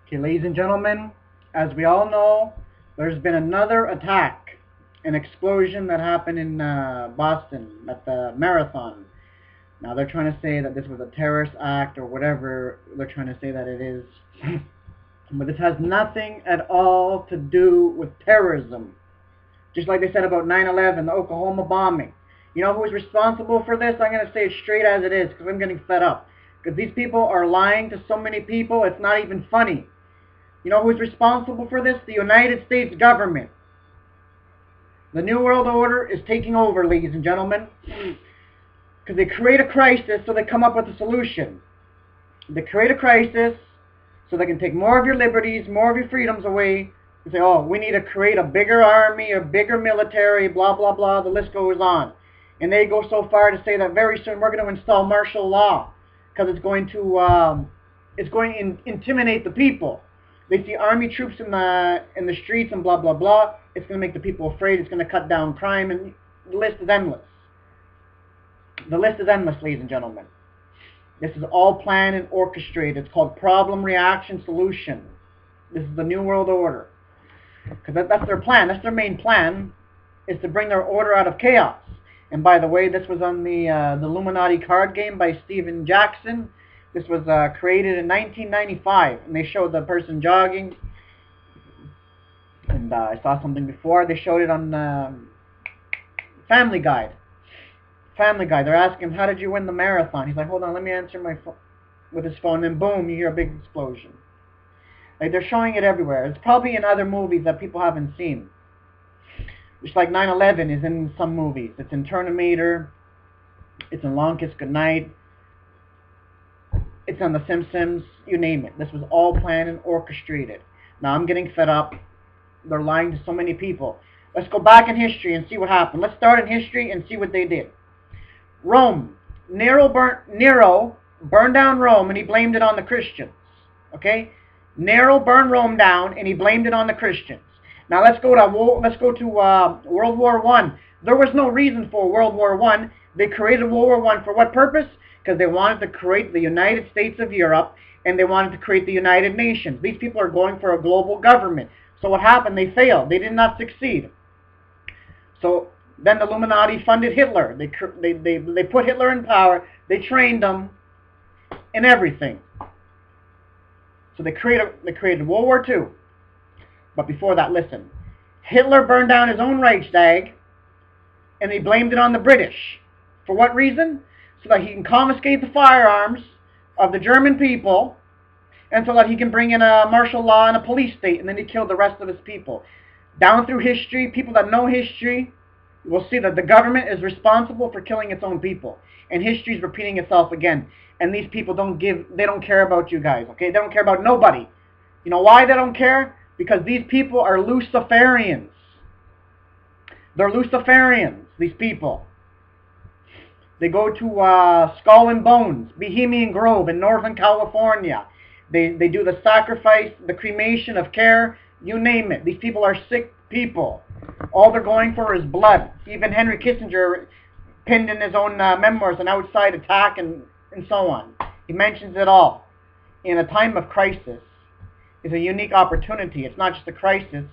Okay, ladies and gentlemen, as we all know, there's been another attack, an explosion that happened in Boston at the marathon. Now they're trying to say that this was a terrorist act or whatever they're trying to say that it is. But this has nothing at all to do with terrorism. Just like they said about 9/11, the Oklahoma bombing. You know who's responsible for this? I'm going to say it straight as it is because I'm getting fed up. Because these people are lying to so many people, it's not even funny. You know who's responsible for this? The United States government. The New World Order is taking over, ladies and gentlemen. Because they create a crisis so they come up with a solution. They create a crisis so they can take more of your liberties, more of your freedoms away. And say, oh, we need to create a bigger army, a bigger military, blah, blah, blah. The list goes on. And they go so far to say that very soon we're going to install martial law. Because it's going to intimidate the people. They see army troops in the streets and blah, blah, blah. It's going to make the people afraid. It's going to cut down crime. And the list is endless. The list is endless, ladies and gentlemen. This is all planned and orchestrated. It's called problem, reaction, solution. This is the New World Order. Because that's their plan. That's their main plan, is to bring their order out of chaos. And by the way, this was on the Illuminati card game by Steven Jackson. This was created in 1995, and they showed the person jogging. And I saw something before. They showed it on Family Guide. Family Guy. They're asking him, how did you win the marathon? He's like, hold on, let me answer my phone with his phone. And boom, you hear a big explosion. Like, they're showing it everywhere. It's probably in other movies that people haven't seen. Just like 9/11 is in some movies. It's in Terminator. It's in Long Kiss Goodnight. It's on The Simpsons. You name it. This was all planned and orchestrated. Now I'm getting fed up. They're lying to so many people. Let's go back in history and see what happened. Let's start in history and see what they did. Rome. Nero burned down Rome and he blamed it on the Christians. Okay? Nero burned Rome down and he blamed it on the Christians. Now let's go to World War I. There was no reason for World War I. They created World War I for what purpose? Because they wanted to create the United States of Europe and they wanted to create the United Nations. These people are going for a global government. So what happened? They failed. They did not succeed. So then the Illuminati funded Hitler. They put Hitler in power. They trained him and everything. So they created World War II. But before that, listen. Hitler burned down his own Reichstag and he blamed it on the British. For what reason? So that he can confiscate the firearms of the German people and so that he can bring in a martial law and a police state, and then he killed the rest of his people. Down through history, people that know history will see that the government is responsible for killing its own people. And history is repeating itself again. And these people don't care about you guys, okay? They don't care about nobody. You know why they don't care? Because these people are Luciferians. They're Luciferians, these people. They go to Skull and Bones, Bohemian Grove in Northern California. They do the sacrifice, the cremation of care, you name it. These people are sick people. All they're going for is blood. Even Henry Kissinger pinned in his own memoirs an outside attack and so on. He mentions it all. In a time of crisis is a unique opportunity. It's not just a crisis,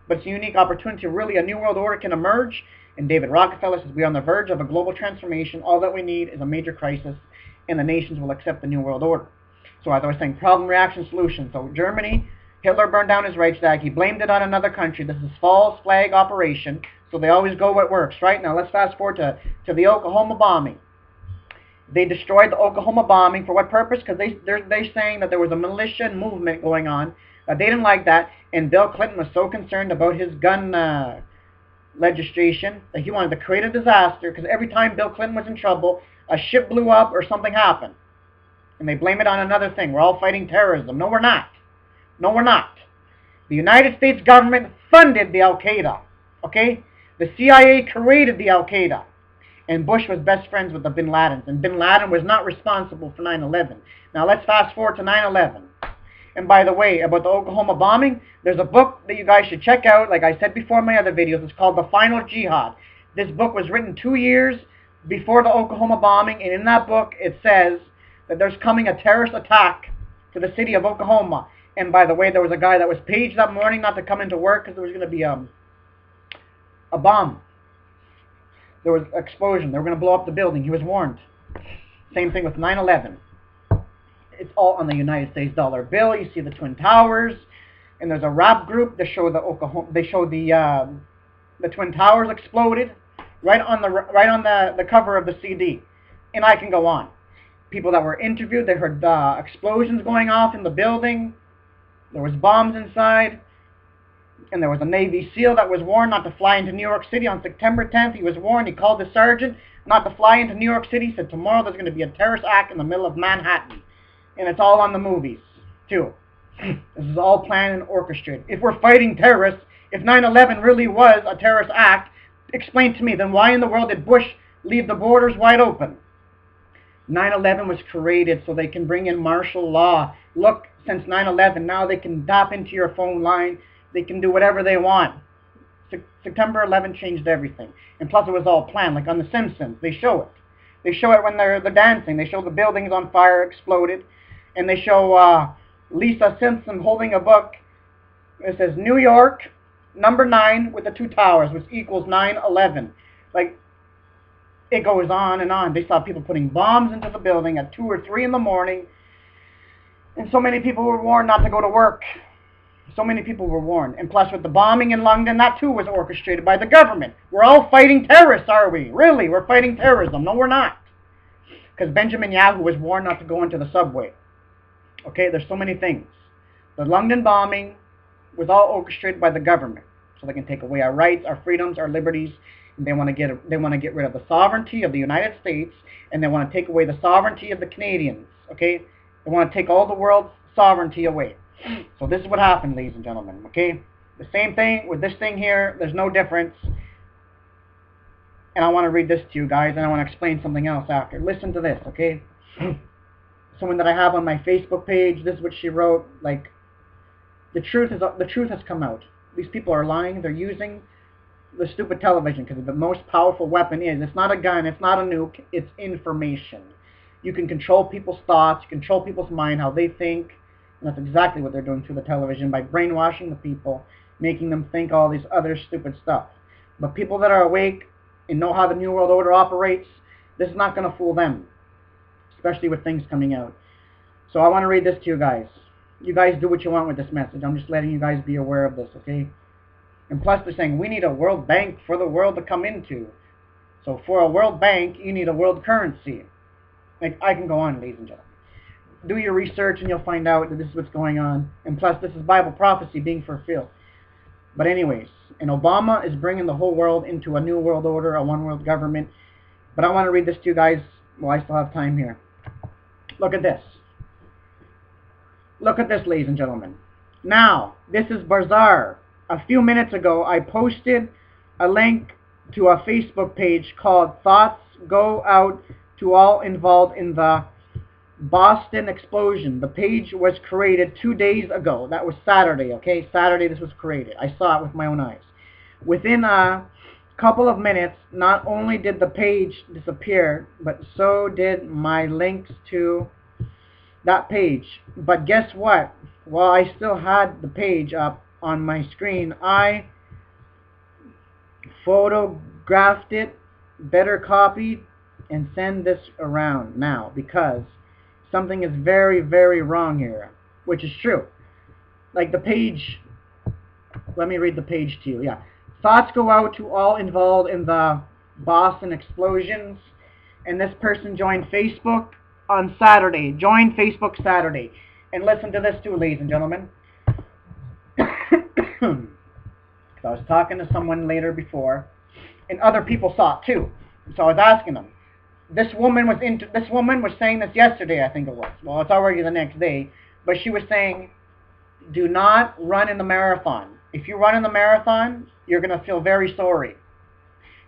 but it's a unique opportunity. Really, a new world order can emerge. And David Rockefeller says we're on the verge of a global transformation. All that we need is a major crisis, and the nations will accept the new world order. So as I was saying, problem, reaction, solution. So Germany, Hitler burned down his Reichstag. He blamed it on another country. This is false flag operation. So they always go what works, right? Now let's fast forward to the Oklahoma bombing. They destroyed the Oklahoma bombing for what purpose? Because they're saying that there was a militia movement going on. They didn't like that. And Bill Clinton was so concerned about his gun legislation that he wanted to create a disaster. Because every time Bill Clinton was in trouble, a ship blew up or something happened. And they blame it on another thing. We're all fighting terrorism. No, we're not. No, we're not. The United States government funded the Al-Qaeda. Okay? The CIA created the Al-Qaeda. And Bush was best friends with the Bin Ladens. And Bin Laden was not responsible for 9/11. Now let's fast forward to 9/11. And by the way, about the Oklahoma bombing, there's a book that you guys should check out. Like I said before in my other videos, it's called The Final Jihad. This book was written 2 years before the Oklahoma bombing. And in that book, it says that there's coming a terrorist attack to the city of Oklahoma. And by the way, there was a guy that was paged that morning not to come into work because there was going to be a bomb. There was an explosion. They were going to blow up the building. He was warned. Same thing with 9/11. It's all on the United States dollar bill. You see the Twin Towers, and there's a rap group that show the Twin Towers exploded right on the cover of the CD, and I can go on. People that were interviewed, they heard explosions going off in the building. There was bombs inside, and there was a Navy SEAL that was warned not to fly into New York City on September 10th. He was warned. He called the sergeant not to fly into New York City. He said tomorrow there's going to be a terrorist act in the middle of Manhattan, and it's all on the movies too. This is all planned and orchestrated. If we're fighting terrorists, if 9/11 really was a terrorist act, explain to me, then why in the world did Bush leave the borders wide open? 9/11 was created so they can bring in martial law. Look, since 9/11, now they can tap into your phone line. They can do whatever they want. September 11 changed everything. And plus it was all planned, like on The Simpsons. They show it. They show it when they're dancing. They show the buildings on fire, exploded. And they show Lisa Simpson holding a book. It says New York, number 9 with the 2 towers, which equals 9/11. Like, it goes on and on. They saw people putting bombs into the building at 2 or 3 in the morning. And so many people were warned not to go to work. So many people were warned. And plus with the bombing in London, that too was orchestrated by the government. We're all fighting terrorists, are we? Really? We're fighting terrorism. No, we're not. Because Benjamin Yahoo was warned not to go into the subway. Okay, there's so many things. The London bombing was all orchestrated by the government. So they can take away our rights, our freedoms, our liberties. And they want to get rid of the sovereignty of the United States. And they want to take away the sovereignty of the Canadians. Okay? They want to take all the world's sovereignty away. So this is what happened, ladies and gentlemen, okay? The same thing with this thing here. There's no difference. And I want to read this to you guys, and I want to explain something else after. Listen to this, okay? Someone that I have on my Facebook page, this is what she wrote. Like, the truth has come out. These people are lying. They're using the stupid television because the most powerful weapon is, it's not a gun, it's not a nuke, it's information. You can control people's thoughts, you control people's mind, how they think. And that's exactly what they're doing through the television by brainwashing the people, making them think all these other stupid stuff. But people that are awake and know how the New World Order operates, this is not going to fool them, especially with things coming out. So I want to read this to you guys. You guys do what you want with this message. I'm just letting you guys be aware of this, okay? And plus they're saying we need a world bank for the world to come into. So for a world bank, you need a world currency. Like, I can go on, ladies and gentlemen. Do your research and you'll find out that this is what's going on. And plus, this is Bible prophecy being fulfilled. But anyways, and Obama is bringing the whole world into a new world order, a one world government. But I want to read this to you guys while I still have time here. Look at this. Look at this, ladies and gentlemen. Now, this is bizarre. A few minutes ago, I posted a link to a Facebook page called Thoughts Go Out to All Involved in the Boston Explosion. The page was created 2 days ago. That was Saturday, okay? Saturday this was created. I saw it with my own eyes. Within a couple of minutes, not only did the page disappear, but so did my links to that page. But guess what? While I still had the page up on my screen, I photographed it, better copy, and send this around now because something is very, very wrong here, which is true. Like the page, let me read the page to you. Yeah. Thoughts go out to all involved in the Boston explosions. And this person joined Facebook on Saturday. Joined Facebook Saturday. And listen to this too, ladies and gentlemen. So I was talking to someone later before, and other people saw it too. So I was asking them. This woman was saying this yesterday, I think it was. Well, it's already the next day. But she was saying, do not run in the marathon. If you run in the marathon, you're going to feel very sorry.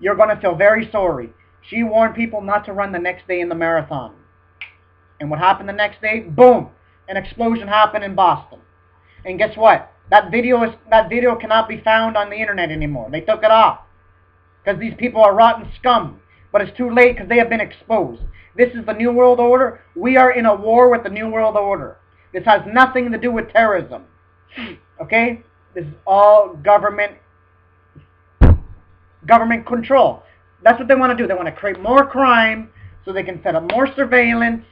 You're going to feel very sorry. She warned people not to run the next day in the marathon. And what happened the next day? Boom! An explosion happened in Boston. And guess what? That video cannot be found on the internet anymore. They took it off. Because these people are rotten scum. But it's too late because they have been exposed. This is the New World Order. We are in a war with the New World Order. This has nothing to do with terrorism. Okay? This is all government control. That's what they want to do. They want to create more crime so they can set up more surveillance.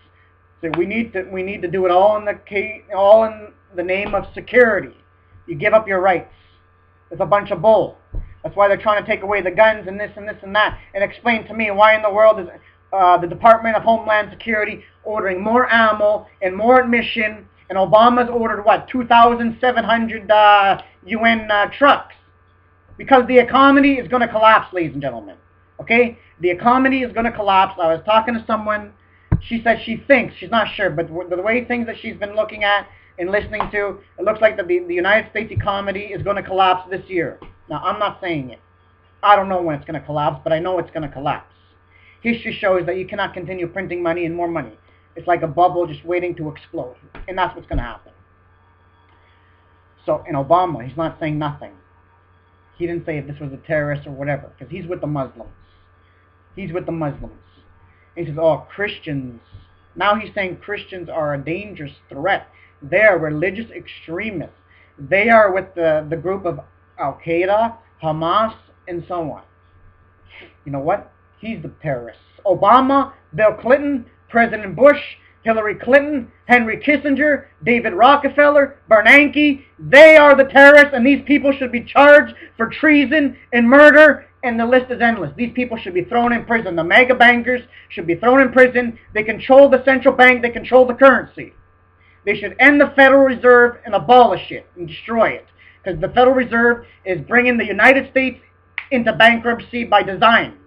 So we need to do it all in the name of security. You give up your rights. It's a bunch of bull. That's why they're trying to take away the guns and this and this and that. And explain to me why in the world is the Department of Homeland Security ordering more ammo and more admission, and Obama's ordered, what, 2,700 UN trucks? Because the economy is going to collapse, ladies and gentlemen. Okay? The economy is going to collapse. I was talking to someone. She said she thinks, she's not sure, but the way things that she's been looking at and listening to, it looks like the United States economy is going to collapse this year. Now, I'm not saying it. I don't know when it's going to collapse, but I know it's going to collapse. History shows that you cannot continue printing money and more money. It's like a bubble just waiting to explode. And that's what's going to happen. So, in Obama, he's not saying nothing. He didn't say if this was a terrorist or whatever, because he's with the Muslims. He's with the Muslims. He says, oh, Christians. Now he's saying Christians are a dangerous threat. They are religious extremists. They are with the group of Al-Qaeda, Hamas, and so on. You know what? He's the terrorist. Obama, Bill Clinton, President Bush, Hillary Clinton, Henry Kissinger, David Rockefeller, Bernanke, they are the terrorists, and these people should be charged for treason and murder, and the list is endless. These people should be thrown in prison. The mega bankers should be thrown in prison. They control the central bank. They control the currency. They should end the Federal Reserve and abolish it and destroy it, because the Federal Reserve is bringing the United States into bankruptcy by design.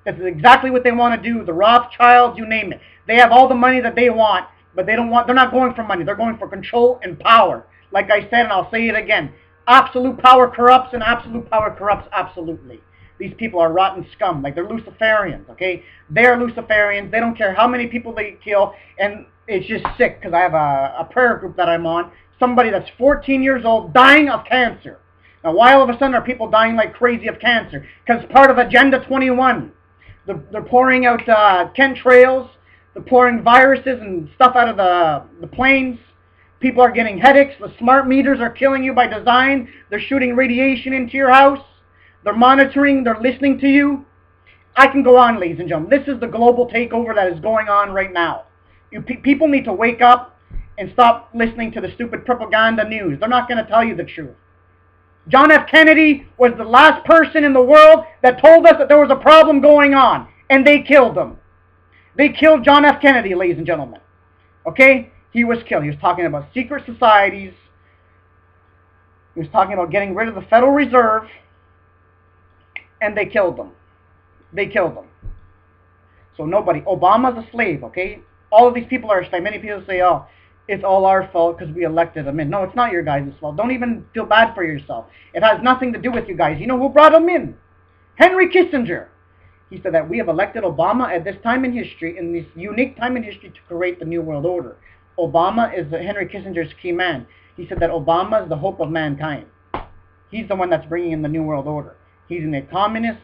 This is exactly what they want to do. The Rothschilds, you name it. They have all the money that they want, but they're not going for money. They're going for control and power. Like I said, and I'll say it again, absolute power corrupts, and absolute power corrupts absolutely. These people are rotten scum, like they're Luciferians, okay? They're Luciferians. They don't care how many people they kill, and it's just sick, because I have a prayer group that I'm on, somebody that's 14 years old dying of cancer. Now, why all of a sudden are people dying like crazy of cancer? Because part of Agenda 21. They're pouring out chemtrails. They're pouring viruses and stuff out of the planes. People are getting headaches. The smart meters are killing you by design. They're shooting radiation into your house. They're monitoring. They're listening to you. I can go on, ladies and gentlemen. This is the global takeover that is going on right now. People need to wake up and stop listening to the stupid propaganda news. They're not going to tell you the truth. John F. Kennedy was the last person in the world that told us that there was a problem going on, and they killed him. They killed John F. Kennedy, ladies and gentlemen. Okay? He was killed. He was talking about secret societies. He was talking about getting rid of the Federal Reserve, and they killed him. They killed him. So nobody. Obama's a slave, okay? All of these people are a slave. Many people say, oh, it's all our fault because we elected him in. No, it's not your guys' fault. Don't even feel bad for yourself. It has nothing to do with you guys. You know who brought him in? Henry Kissinger. He said that we have elected Obama at this time in history, in this unique time in history, to create the New World Order. Obama is Henry Kissinger's key man. He said that Obama is the hope of mankind. He's the one that's bringing in the New World Order. He's a communist,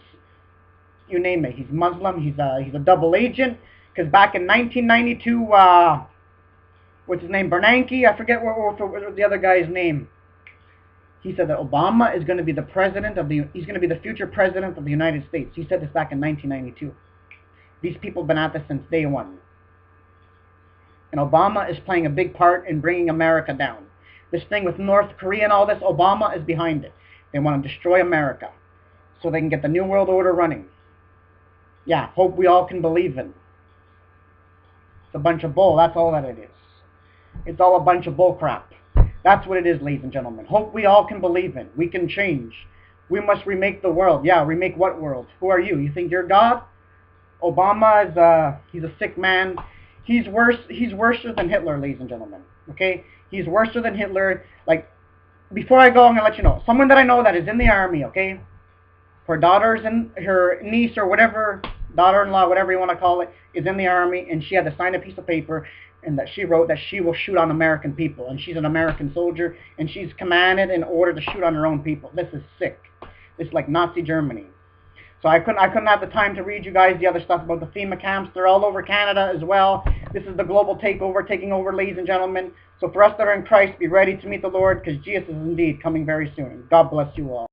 you name it. He's Muslim. He's a double agent. Because back in 1992, what's his name? Bernanke? I forget what the other guy's name. He said that Obama is going to be the he's going to be the future president of the United States. He said this back in 1992. These people have been at this since day one. And Obama is playing a big part in bringing America down. This thing with North Korea and all this, Obama is behind it. They want to destroy America so they can get the New World Order running. Yeah, hope we all can believe in. It's a bunch of bull. That's all that it is. It's all a bunch of bull crap. That's what it is, ladies and gentlemen. Hope we all can believe in. We can change. We must remake the world. Yeah, remake what world? Who are you? You think you're God? Obama is he's a sick man. He's worse than Hitler, ladies and gentlemen. Okay? He's worse than Hitler. Like, before I go, I'm going to let you know. Someone that I know that is in the army, okay? Her daughters and her niece or whatever, daughter-in-law, whatever you want to call it, is in the army, and she had to sign a piece of paper and that she wrote that she will shoot on American people, and she's an American soldier, and she's commanded in order to shoot on her own people. This is sick. This is like Nazi Germany. So I couldn't have the time to read you guys the other stuff about the FEMA camps. They're all over Canada as well. This is the global takeover, taking over, ladies and gentlemen. So for us that are in Christ, be ready to meet the Lord, because Jesus is indeed coming very soon. God bless you all.